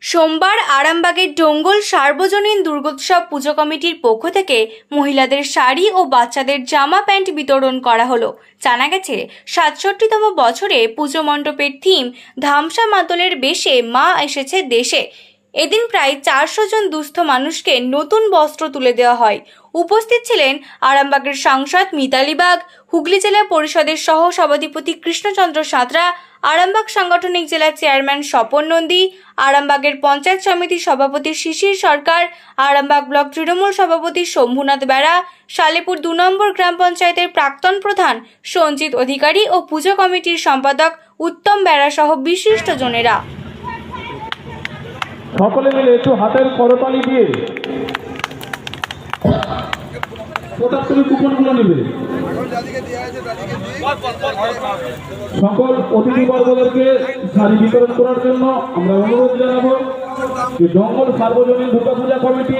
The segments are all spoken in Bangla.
সোমবার আরামবাগের ডোঙ্গল সার্বজনীন দুর্গোৎসব পুজো কমিটির পক্ষ থেকে মহিলাদের শাড়ি ও বাচ্চাদের জামা প্যান্ট বিতরণ করা হলো। জানা গেছে ৬৭তম বছরে পুজো মণ্ডপের থিম ধামসা মাদলের বেশে মা এসেছে দেশে। এদিন প্রায় ৪০০ জন দুস্থ মানুষকে নতুন বস্ত্র তুলে দেওয়া হয়। উপস্থিত ছিলেন আরামবাগের সাংসদ মিতালি বাগ, হুগলি জেলা পরিষদের সহ সভাধিপতি কৃষ্ণচন্দ্র সাঁতরা, আরামবাগ সাংগঠনিক জেলা চেয়ারম্যান স্বপন নন্দী, আরামবাগের পঞ্চায়েত সমিতির সভাপতি শিশির সরকার, আরামবাগ ব্লক তৃণমূল সভাপতি শম্ভুনাথ বেড়া, সালেপুর ২ নম্বর গ্রাম পঞ্চায়েতের প্রাক্তন প্রধান সঞ্জিত অধিকারী ও পুজো কমিটির সম্পাদক উত্তম বেড়া সহ বিশিষ্ট জনেরা। সকলে মিলে একটু হাতের করতালি দিয়ে কুপনগুলো নেবে। সকল অতিথিবর্গদেরকে শাড়ি বিতরণ করার জন্য আমরা অনুরোধ জানাবো যে ডোঙ্গল সার্বজনীন দুর্গাপূজা কমিটি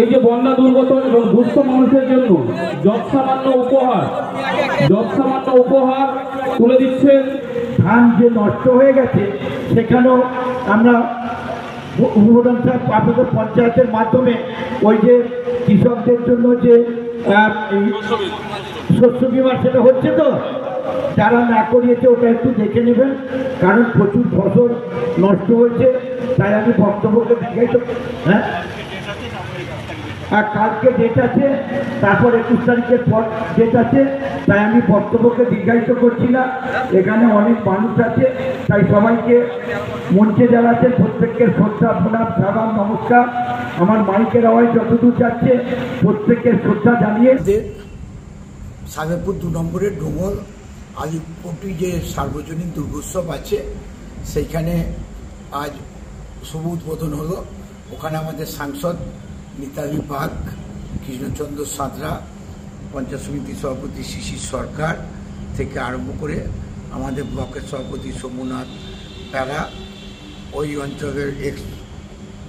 এই যে বন্যা দুর্গত এবং দুস্থ মানুষের জন্য যৎসামান্য উপহার তুলে দিচ্ছে। ধান যে নষ্ট হয়ে গেছে সেখানেও আমরা আপনাদের পঞ্চায়েতের মাধ্যমে ওই যে কৃষকদের জন্য যে শস্য বিমা সেটা হচ্ছে, তো যারা না করিয়েছে ওটা একটু দেখে নেবেন, কারণ প্রচুর ফসল নষ্ট হয়েছে। তাই আমি বক্তব্যকে দেখাইতে আর কালকে ডেট আছে, তারপর ২১ তারিখের পর ডেট আছে, তাই আমি বক্তব্যকে দীর্ঘায়িত করছি না। এখানে অনেক মানুষ আছে, তাই সবাইকে মঞ্চে যারা আছেন প্রত্যেকের শ্রদ্ধা প্রণাম সালাম নমস্কার। আমার মাইকের আওয়াজ যতদূর যাচ্ছে প্রত্যেকের শ্রদ্ধা জানিয়ে সালেপুর ২ নম্বরের ডোঙ্গল আলিপুরটি যে সার্বজনীন দুর্গোৎসব আছে সেইখানে আজ শুভ উদ্বোধন হলো। ওখানে আমাদের সাংসদ মিতালি বাগ, কৃষ্ণচন্দ্র সাঁতরা, পঞ্চায়েত সমিতির সভাপতি শিশির সরকার থেকে আরম্ভ করে আমাদের ব্লকের সভাপতি শম্ভুনাথ বেড়া, ওই অঞ্চলের এক্স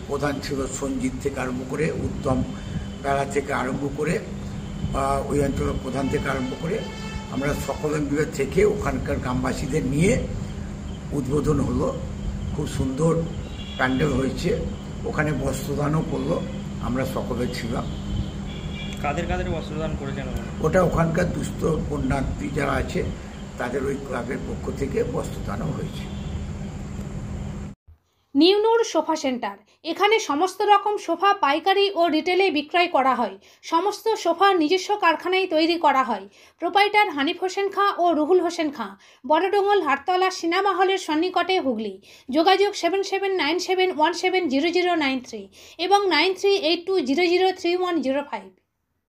প্রধান ছিল সঞ্জিত থেকে আরম্ভ করে উত্তম বেড়া থেকে আরম্ভ করে ওই অঞ্চলের প্রধান থেকে আরম্ভ করে আমরা সকলে মিলে থেকে ওখানকার গ্রামবাসীদের নিয়ে উদ্বোধন হলো। খুব সুন্দর প্যান্ডেল হয়েছে, ওখানে বস্ত্রদানও করলো, আমরা সকলে ছিলাম। কাদের কাদের বস্ত্রদান করেছেন? ওটা ওখানকার দুস্থ পুণ্যার্থী যারা আছে তাদের ওই ক্লাবের পক্ষ থেকে বস্ত্রদানও হয়েছে। নিউ নূর সোফা সেন্টার, এখানে সমস্ত রকম সোফা পাইকারি ও রিটেলে বিক্রয় করা হয়। সমস্ত সোফা নিজস্ব কারখানায় তৈরি করা হয়। প্রোপাইটার হানিফ হোসেন খাঁ ও রুহুল হোসেন খাঁ, বড়ডোঙ্গল হাটতলা সিনেমা হলের সন্নিকটে, হুগলি। যোগাযোগ 7797170093 এবং 9382003105।